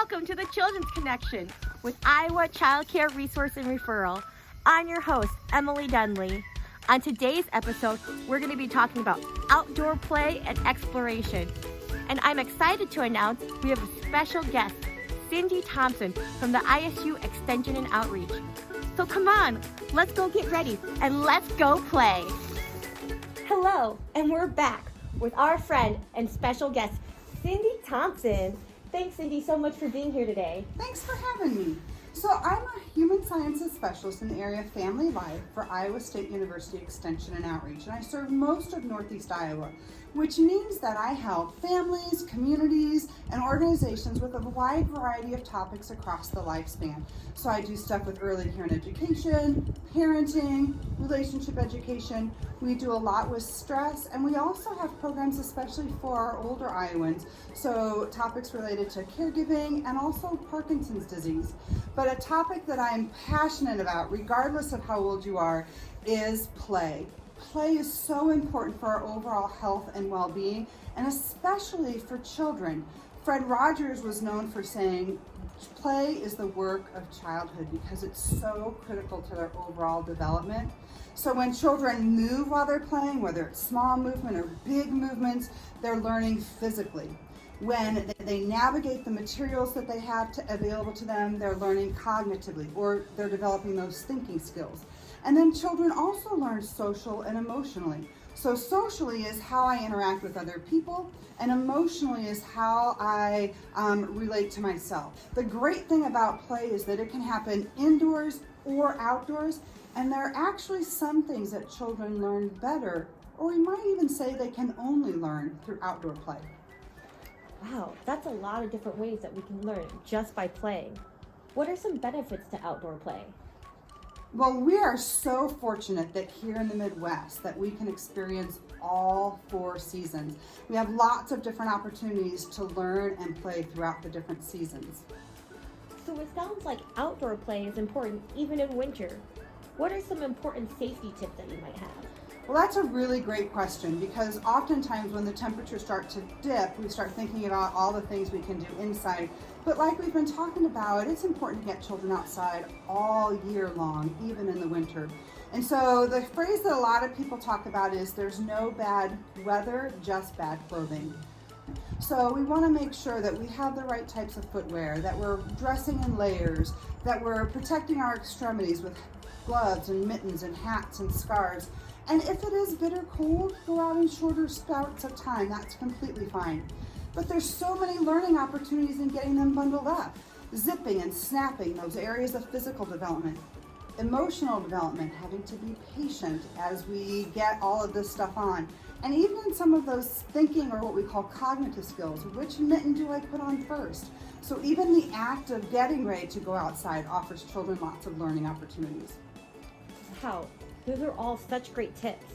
Welcome to the Children's Connection with Iowa Child Care Resource and Referral. I'm your host, Emily Dunley. On today's episode, we're going to be talking about outdoor play and exploration. And I'm excited to announce we have a special guest, Cindy Thompson from the ISU Extension and Outreach. So come on, let's go get ready and let's go play. Hello, and we're back with our friend and special guest, Cindy Thompson. Thanks, Cindy, so much for being here today. Thanks for having me. So I'm a human sciences specialist in the area of family life for Iowa State University Extension and Outreach, and I serve most of Northeast Iowa, which means that I help families, communities, and organizations with a wide variety of topics across the lifespan. So I do stuff with early care and education, parenting, relationship education. We do a lot with stress, and we also have programs especially for our older Iowans, so topics related to caregiving and also Parkinson's disease. But a topic that I'm passionate about, regardless of how old you are, is play. Play is so important for our overall health and well-being, and especially for children. Fred Rogers was known for saying, play is the work of childhood because it's so critical to their overall development. So when children move while they're playing, whether it's small movement or big movements, they're learning physically. When they navigate the materials that they have available to them, they're learning cognitively, or they're developing those thinking skills. And then children also learn social and emotionally. So socially is how I interact with other people, and emotionally is how I relate to myself. The great thing about play is that it can happen indoors or outdoors, and there are actually some things that children learn better, or we might even say they can only learn through outdoor play. Wow, that's a lot of different ways that we can learn just by playing. What are some benefits to outdoor play? Well, we are so fortunate that here in the Midwest that we can experience all 4 seasons. We have lots of different opportunities to learn and play throughout the different seasons. So it sounds like outdoor play is important even in winter. What are some important safety tips that you might have? Well, that's a really great question, because oftentimes when the temperatures start to dip, we start thinking about all the things we can do inside. But like we've been talking about, it's important to get children outside all year long, even in the winter. And so the phrase that a lot of people talk about is there's no bad weather, just bad clothing. So we want to make sure that we have the right types of footwear, that we're dressing in layers, that we're protecting our extremities with gloves and mittens and hats and scarves. And if it is bitter cold, go out in shorter spouts of time. That's completely fine. But there's so many learning opportunities in getting them bundled up. Zipping and snapping, those areas of physical development. Emotional development, having to be patient as we get all of this stuff on. And even in some of those thinking, or what we call cognitive skills, which mitten do I put on first? So even the act of getting ready to go outside offers children lots of learning opportunities. Wow, those are all such great tips.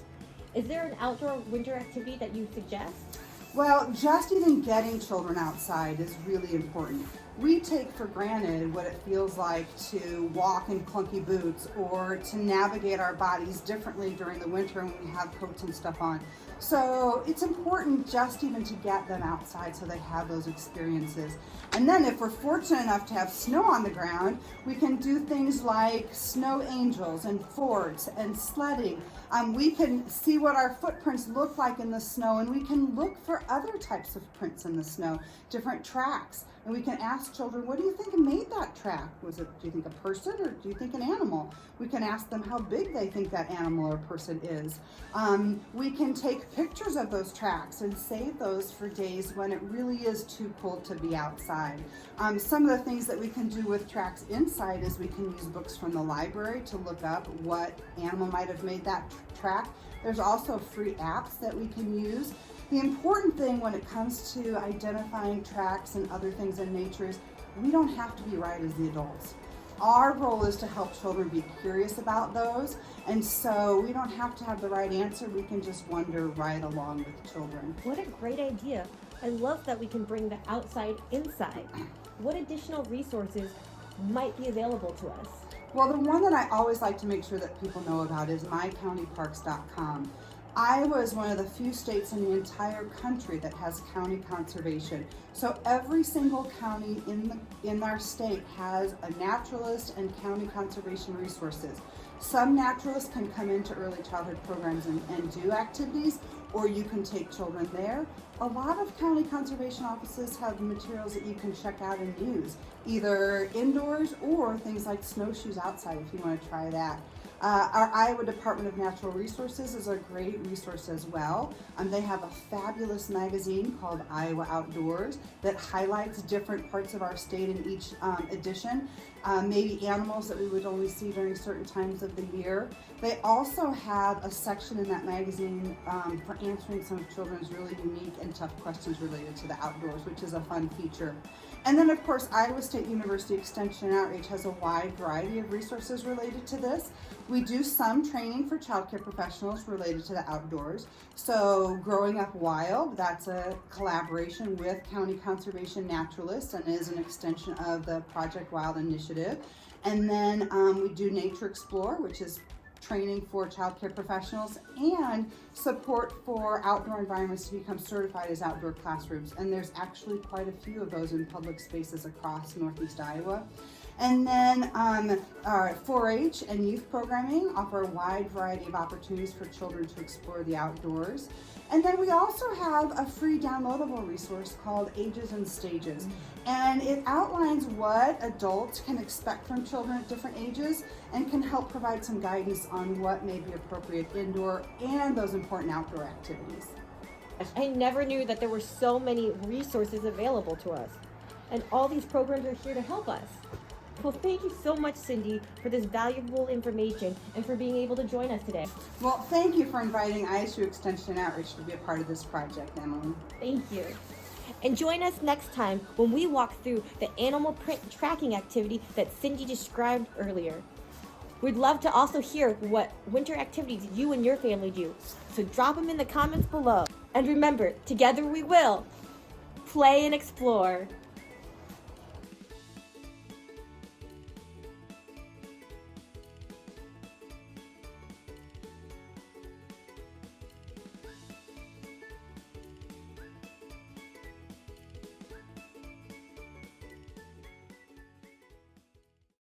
Is there an outdoor winter activity that you suggest? Well, just even getting children outside is really important. We take for granted what it feels like to walk in clunky boots or to navigate our bodies differently during the winter when we have coats and stuff on. So it's important just even to get them outside so they have those experiences. And then if we're fortunate enough to have snow on the ground, we can do things like snow angels and forts and sledding. We can see what our footprints look like in the snow, and we can look for other types of prints in the snow, different tracks. And we can ask children, what do you think made that track? Do you think a person, or do you think an animal? We can ask them how big they think that animal or person is. We can take pictures of those tracks and save those for days when it really is too cold to be outside. Some of the things that we can do with tracks inside is we can use books from the library to look up what animal might have made that track. There's also free apps that we can use. The important thing when it comes to identifying tracks and other things in nature is we don't have to be right as the adults. Our role is to help children be curious about those, and so we don't have to have the right answer. We can just wander right along with children. What a great idea. I love that we can bring the outside inside. What additional resources might be available to us? Well, the one that I always like to make sure that people know about is mycountyparks.com. Iowa is one of the few states in the entire country that has county conservation. So every single county in our state has a naturalist and county conservation resources. Some naturalists can come into early childhood programs and do activities, or you can take children there. A lot of county conservation offices have materials that you can check out and use, either indoors or things like snowshoes outside if you want to try that. Our Iowa Department of Natural Resources is a great resource as well. They have a fabulous magazine called Iowa Outdoors that highlights different parts of our state in each edition, maybe animals that we would only see during certain times of the year. They also have a section in that magazine for answering some of children's really unique and tough questions related to the outdoors, which is a fun feature. And then, of course, Iowa State University Extension Outreach has a wide variety of resources related to this. We do some training for childcare professionals related to the outdoors. So Growing Up Wild, that's a collaboration with County Conservation Naturalists and is an extension of the Project Wild initiative. And then we do Nature Explore, which is training for childcare professionals and support for outdoor environments to become certified as outdoor classrooms. And there's actually quite a few of those in public spaces across Northeast Iowa. And then our 4-H and youth programming offer a wide variety of opportunities for children to explore the outdoors. And then we also have a free downloadable resource called Ages and Stages. And it outlines what adults can expect from children at different ages and can help provide some guidance on what may be appropriate indoor and those important outdoor activities. I never knew that there were so many resources available to us. And all these programs are here to help us. Well, thank you so much, Cindy, for this valuable information and for being able to join us today. Well, thank you for inviting ISU Extension Outreach to be a part of this project, Emily. Thank you. And join us next time when we walk through the animal print tracking activity that Cindy described earlier. We'd love to also hear what winter activities you and your family do, so drop them in the comments below. And remember, together we will play and explore.